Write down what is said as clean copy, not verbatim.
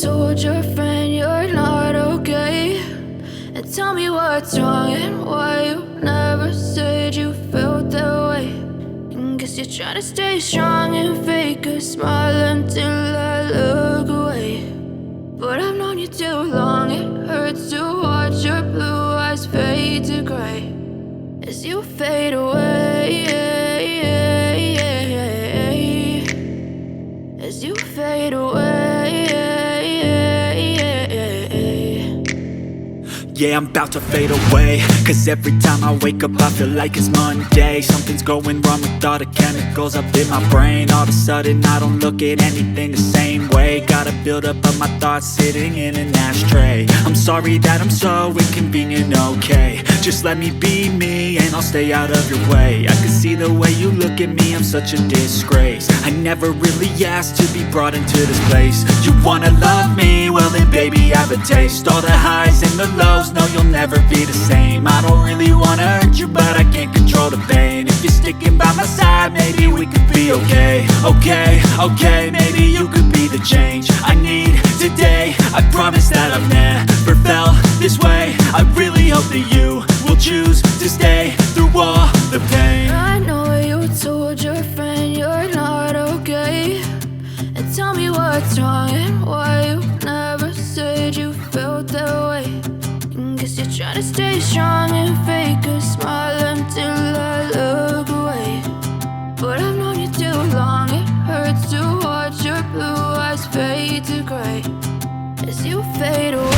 told your friend you're not okay, and tell me what's wrong and why you never said you felt that way. And guess you're trying to stay strong and fake a smile until I look away. But I've known you too long, it hurts to watch your blue eyes fade to gray as you fade away, as you fade away. Yeah, I'm about to fade away, cause every time I wake up I feel like it's Monday. Something's going wrong with all the chemicals up in my brain. All of a sudden I don't look at anything the same way. Gotta build up of my thoughts sitting in an ashtray. I'm sorry that I'm so inconvenient, okay. Just let me be me and I'll stay out of your way. I can see the way you look at me, I'm such a disgrace. I never really asked to be brought into this place. You wanna love me? Well then baby I have a taste. All the highs and the lows, no you'll never be the same. I don't really wanna hurt you but I can't control the pain. If you're sticking by my side maybe we could be okay. Okay, maybe you could be the change I need today. I promise that I've never felt this way. I really hope that you will choose to stay through all the pain. I know you told your friend you're not okay, and tell me what's wrong and why you never said you felt that way. And guess you're trying to stay strong and fake a smile until I look away. But I've known you too long, it hurts to watch your blue eyes fade to gray as you fade away.